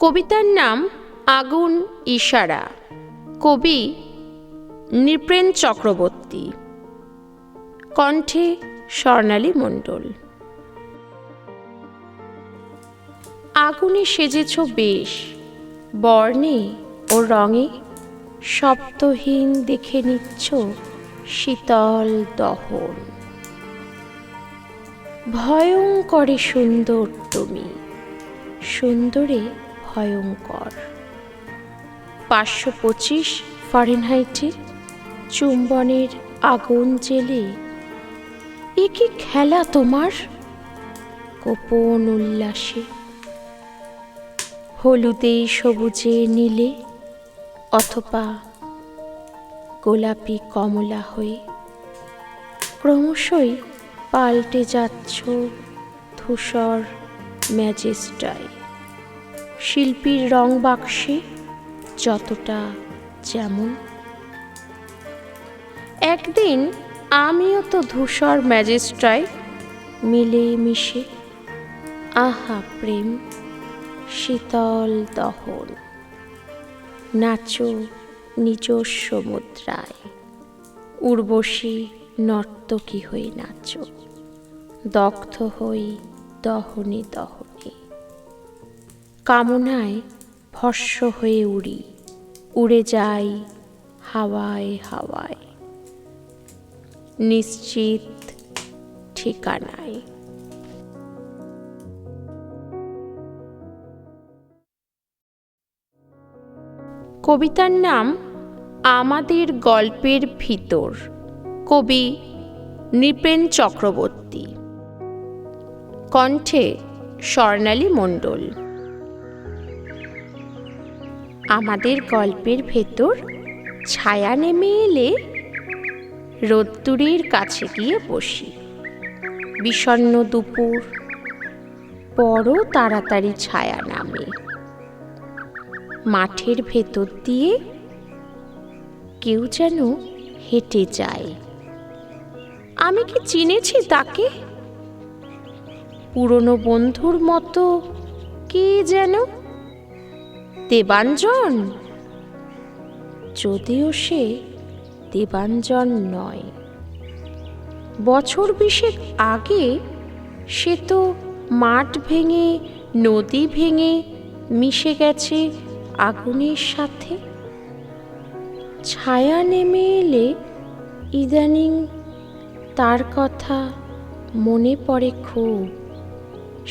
কবিতার নাম আগুন ইশারা। কবি নৃপেন চক্রবর্তী। কণ্ঠে স্বর্ণালী মণ্ডল। আগুনে সেজেছ বেশ, বর্ণে ও রঙে শব্দহীন দেখে নিচ্ছ শীতল দহন। ভয়ঙ্করে সুন্দর তুমি, সুন্দরে ভয়ঙ্কর। 525 ফারেনহাইটে চুম্বনের আগুন জেলে এ কি খেলা তোমার গোপন উল্লাসে। হলুদে সবুজে নীলে অথবা গোলাপি কমলা হয়ে ক্রমশই পাল্টে যাচ্ছ ধূসর ম্যাজেস্টায়। শিল্পীর রং বাক্সে যতটা যেমন। একদিন আমিও তো ধূসর ম্যাজেস্টায় মিলে মিশে। আহা প্রেম শীতল দহন। নাচো নিজস্ব মুদ্রায়, উর্বশী নর্তকী হয়ে নাচো। দগ্ধ হই দহনে দহনে, কামনায় ভস্ম হয়ে উড়ি, উড়ে যাই হাওয়ায় হাওয়ায় নিশ্চিত ঠিকানায়। কবিতার নাম আমাদের গল্পের ভিতর। কবি নৃপেন চক্রবর্তী। কণ্ঠে স্বর্ণালী মণ্ডল। আমাদের গল্পের ভেতর ছায়া নেমে এলে রোদ্দুরের কাছে গিয়ে বসি। বিষণ্ণ দুপুর, বড় তাড়াতাড়ি ছায়া নামে। মাঠের ভেতর দিয়ে কেউ যেন হেঁটে যায়। আমি কি চিনেছি তাকে? পুরনো বন্ধুর মতো কে যেন। দেবাঞ্জন? যদিও সে দেবাঞ্জন নয়। বছর 20 আগে সে তো মাঠ ভেঙে নদী ভেঙে মিশে গেছে আগুনের সাথে। ছায়া নেমে এলে ইদানিং তার কথা মনে পড়ে খুব।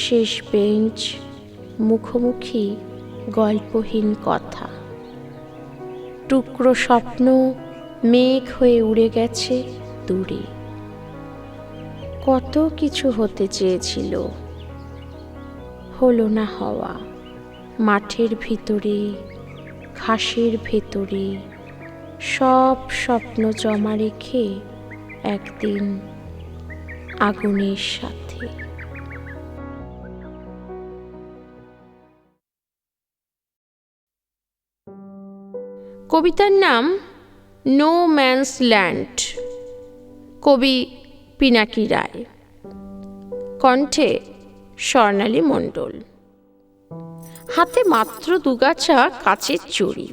শেষ বেঞ্চ, মুখোমুখি গল্পহীন কথা। টুকরো স্বপ্ন মেঘ হয়ে উড়ে গেছে দূরে। কত কিছু হতে চেয়েছিল, হলো না হওয়া। মাঠের ভিতরে, ঘাসের ভেতরে সব স্বপ্ন জমা রেখে একদিন আগুনের সাথে। কবিতার নাম নো ম্যানস ল্যান্ড। কবি পিনাকি রায়। কণ্ঠে স্বর্ণালী মণ্ডল। হাতে মাত্র দুগাছা কাচের চুড়ি।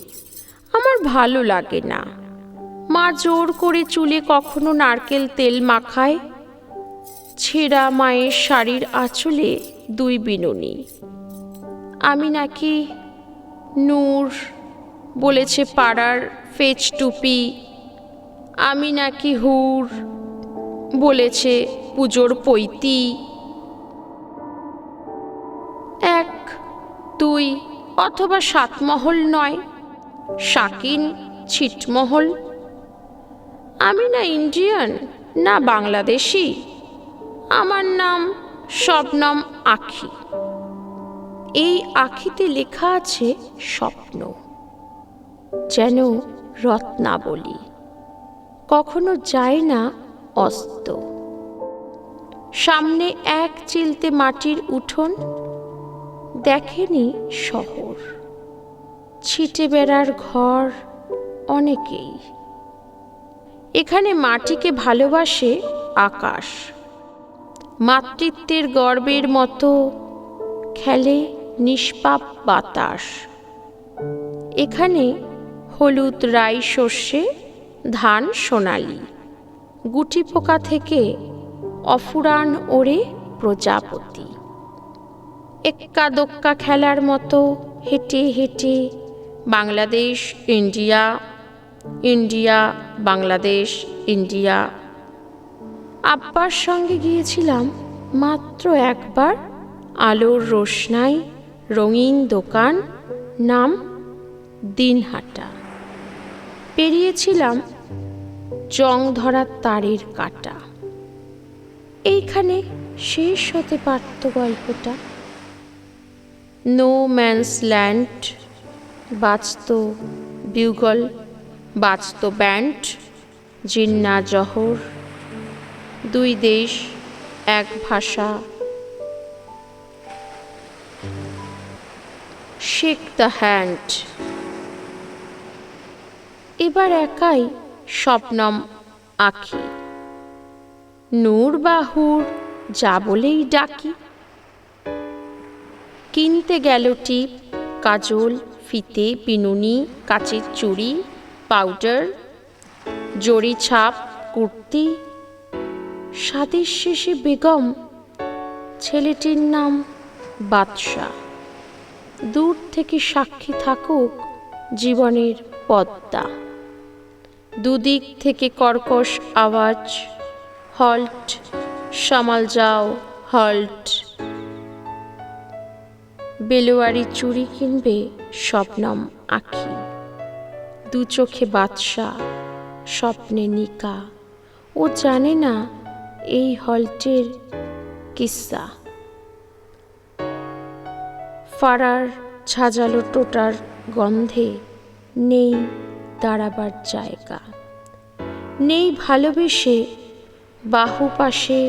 আমার ভালো লাগে না। মা জোর করে চুলে কখনো নারকেল তেল মাখায়। ছেঁড়া মায়ের শাড়ির আঁচলে 2 বিনুনি। আমি নাকি নূর বলেছে পাড়ার ফেচ টুপি। আমি নাকি হুর বলেছে পুজোর পৈতি। 1, 2 অথবা 7 মহল নয়, শাকিন ছিটমহল। আমি না ইন্ডিয়ান না বাংলাদেশি। আমার নাম শবনম আঁখি। এই আঁখিতে লেখা আছে স্বপ্ন, যেন রত্নাবলী। কখনো যায় না অস্ত। সামনে এক চিলতে মাটির উঠোন, দেখেনি শহর। ছিটে বেড়ার ঘর অনেকেই। এখানে মাটিকে ভালোবাসে আকাশ। মাতৃত্বের গর্বের মতো খেলে নিষ্পাপ বাতাস। এখানে হলুদ রাই শস্যে ধান সোনালি, গুটি পোকা থেকে অফুরান ওড়ে প্রজাপতি। এক্কা দোক্কা খেলার মতো হেঁটে হেঁটে Bangladesh India, India Bangladesh India. আব্বার সঙ্গে গিয়েছিলাম মাত্র একবার আলোর রোশনাই রঙিন দোকান, নাম দিনহাটা। পেরিয়েছিলাম জং ধরা তারের কাটা। এইখানে শেষ হতে পারত গল্পটা। নো ম্যানস ল্যান্ড, বাজত বিউগল, বাজত ব্যান্ড, জিন্না জহর, দুই দেশ এক ভাষা, শেক দ্য হ্যান্ড। এবার একাই স্বপ্নম আঁখি, নূর বাহুর যা বলেই ডাকি। কিনতে গেল টিপ, কাজল, ফিতে, বিনুনি, কাচের চুড়ি, পাউডার, জরি ছাপ কুর্তি। স্বাদের শেষে বেগম, ছেলেটির নাম বাদশাহ। দূর থেকে সাক্ষী থাকুক জীবনের পদ্মা। দুদিক থেকে কর্কশ আওয়াজ, হল্ট, সামাল যাও, হল্ট। বেলোয়ারি চুড়ি কিনবে স্বপ্নম আঁখি, দু চোখে বাদশাহ, স্বপ্নে নিকা। ও জানে না এই হল্টের কিস্সা। ফারার ঝাঁঝালো টোটার গন্ধে নেই দাঁড়াবার জায়গা, নেই ভালোবেসে বাহু পাশে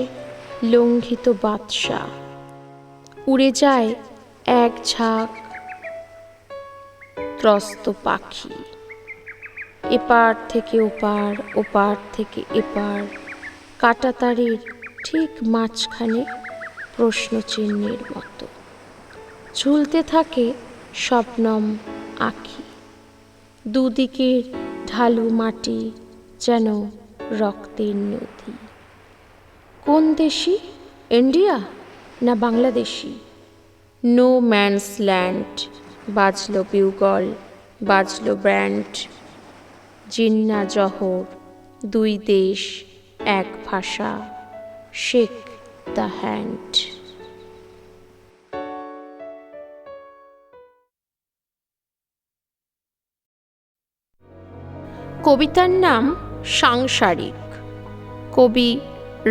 লঙ্ঘিত বাদশাহ। উড়ে যায় এক ঝাঁক ত্রস্ত পাখি, এপার থেকে ওপার, ওপার থেকে এপার, কাঁটাতারের ঠিক মাঝখানে প্রশ্নচিহ্নের মতো ঝুলতে থাকে স্বপ্নম আঁখি। দুদিকের ঢালু মাটি যেন রক্তের নদী। কোন দেশি, ইন্ডিয়া না বাংলাদেশি? নো ম্যানস ল্যান্ড, বাজলো বিউগল, বাজলো ব্যান্ড, জিন্না জহর, দুই দেশ এক ভাষা, শেক দ্য হ্যান্ড। কবিতার নাম সাংসারিক, কবি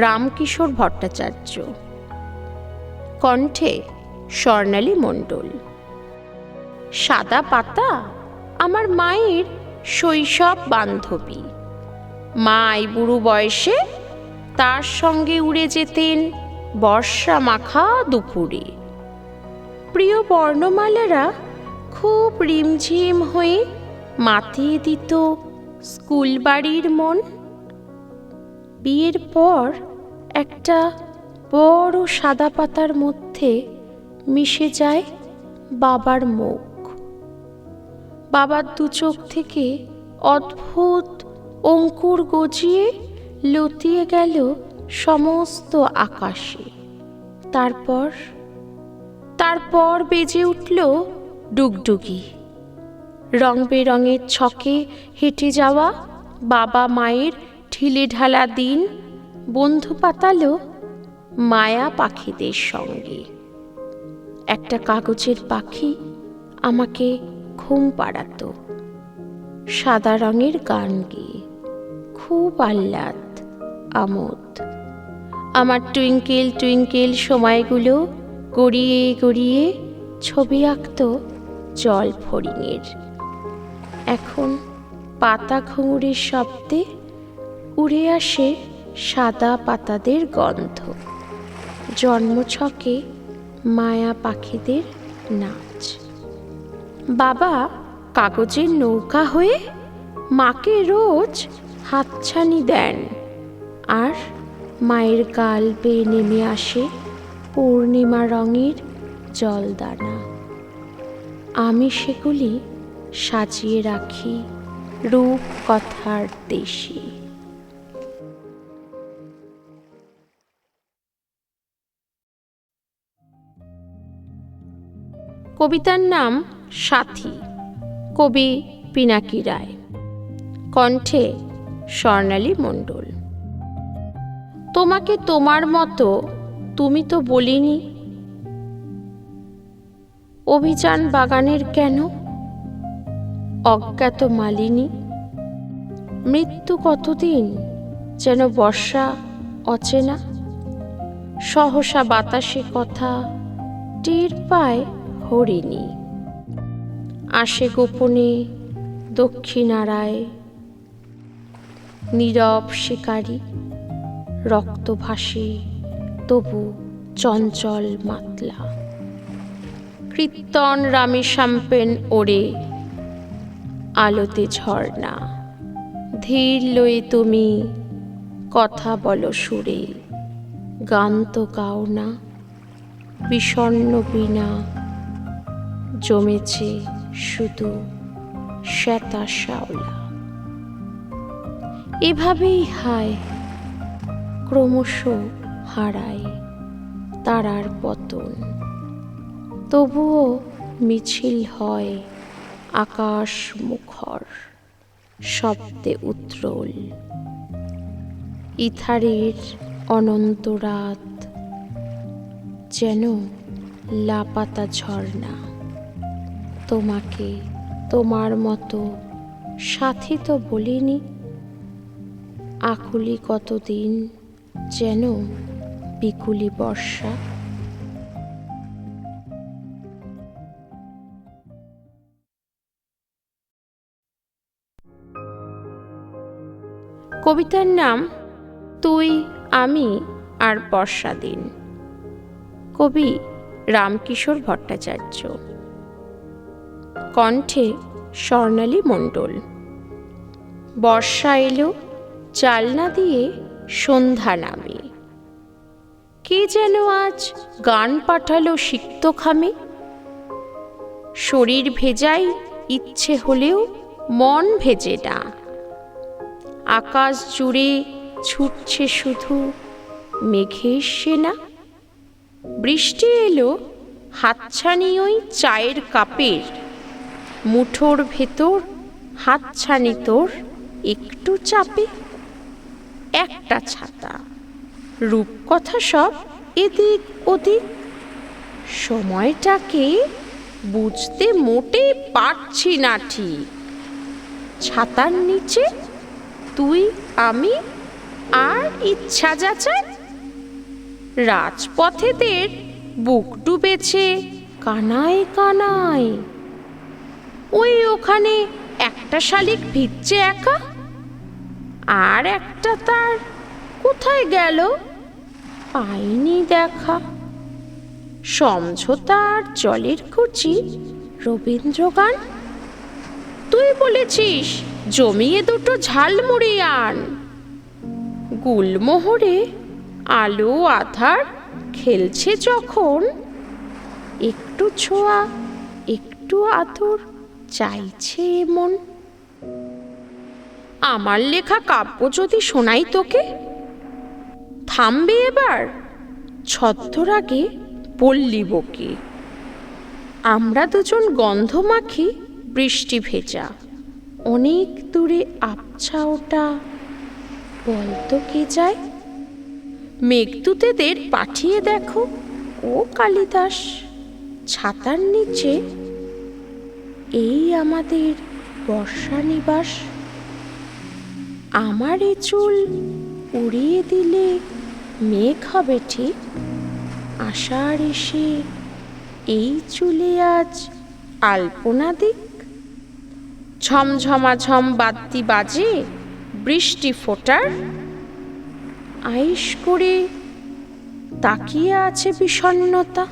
রামকিশোর ভট্টাচার্য, কণ্ঠে স্বর্ণালী মণ্ডল। সাদা পাতা আমার মায়ের শৈশব বান্ধবী। মা বুড়ো বয়সে তার সঙ্গে উড়ে যেতেন বর্ষা মাখা দুপুরে। প্রিয় বর্ণমালারা খুব রিমঝিম হয়ে মাতিয়ে দিত স্কুল বাড়ির মন। বিয়ের পর একটা বড় সাদা পাতার মধ্যে মিশে যায় বাবার মুখ। বাবার দু চোখ থেকে অদ্ভুত অঙ্কুর গজিয়ে লতিয়ে গেল সমস্ত আকাশে। তারপর বেজে উঠল ডুগডুগি। রং বেরঙের ছকে হেঁটে যাওয়া বাবা মায়ের ঢিলে ঢালা দিন বন্ধু পাতালো মায়া পাখিদের সঙ্গে। একটা কাগজের পাখি আমাকে ঘুম পাড়াতো সাদা রঙের গান গেয়ে। খুব আহ্লাদ আমোদ। আমার টুইঙ্কেল টুইঙ্কেল সময়গুলো গড়িয়ে গড়িয়ে ছবি আঁকত জল ফড়িংয়ের। এখন পাতা ঘুঙুরের শব্দে উড়ে আসে সাদা পাতাদের গন্ধ। জন্মছকে মায়া পাখিদের নাচ। বাবা কাগজের নৌকা হয়ে মাকে রোজ হাতছানি দেন, আর মায়ের গাল বেয়ে নেমে আসে পূর্ণিমা রঙের জলদানা। আমি সেগুলি সাজিয়ে রাখি রূপকথার দেশে। কবিতার নাম সাথী, কবি পিনাকি রায়, কণ্ঠে স্বর্ণালী মণ্ডল। তোমাকে তোমার মতো তুমি তো বলিনি, অভিযান বাগানের কেন অজ্ঞাত মালিনী। মৃত্যু কতদিন যেন বর্ষা অচেনা, সহসা বাতাসে কথা টের পায় হরিণী। আসে গোপনে দক্ষিণারায়, নীরব শিকারী, রক্ত ভাসে তবু চঞ্চল মাতলা। কীর্তন রামে শ্যাম্পেন ওরে, আলোতে ঝর্ণা। ধীর লয়ে তুমি কথা বলো সুরে, গান তো গাও না। বিষণ্ণ বীণা জমেছে শুধু শ্বেতা শ্যাওলা। এভাবেই হায় ক্রমশ হারায় তারার পতন, তবুও মিছিল হয় আকাশ মুখর শব্দে উত্রল। ইথারের অনন্ত রাত যেন লাপাতা ঝর্ণা। তোমাকে তোমার মতো সাথী তো বলিনি, আকুলি কতদিন যেন বিকুলি বর্ষা। কবিতার নাম তুই আমি আর বর্ষা দিন, কবি রামকিশোর ভট্টাচার্য, কণ্ঠে স্বর্ণালী মণ্ডল। বর্ষা এলো জালনা দিয়ে সন্ধ্যা নামে, কে যেন আজ গান পাঠালো সিক্ত খামে। শরীর ভেজাই ইচ্ছে হলেও মন ভেজে না, আকাশ জুড়ে ছুটছে শুধু মেঘের সেনা। বৃষ্টি এলো হাতছানি ওই চায়ের কাপের, মুঠোর ভেতর হাতছানি তোর একটু চাপে। একটা ছাতা, রূপকথা সব এদিক ওদিক, সময়টাকে বুঝতে মোটে পারছি না ঠিক। ছাতার নিচে তুই আমি আর ইচ্ছা যাচাই, রাজপথেদের বুক ডুবেছে কানায় কানায়। ওই ওখানে একটা শালিক ভিজছে একা, আর একটা তার কোথায় গেল পাইনি দেখা। সমঝোতার জলের কুচি রবীন্দ্রগান, তুই বলেছিস জমিয়ে দুটো ঝালমুড়ি আন। গুলমোহরে আলো আধার খেলছে যখন, একটু ছোঁয়া একটু আদর চাইছে মন। আমার লেখা কাব্য যদি শোনাই তোকে, থামবে এবার ছদ্মরাগে বললি বকে। আমরা দুজন গন্ধ মাখি বৃষ্টি ভেজা, অনেক দূরে আবছা ওটা বলতো কে যায়। মেঘদূতেদের পাঠিয়ে দেখো ও কালিদাস, ছাতার নিচে এই আমাদের বর্ষা নিবাস। আমার এ চুল উড়িয়ে দিলে মেঘ হবে ঠিক, আষাঢ় এসে এই চুলে আজ আলপনা দিক। ঝমঝমাঝম বাদ্যি বাজে বৃষ্টি ফোটার, আইস করে তাকিয়ে আছে বিষণ্ণতা।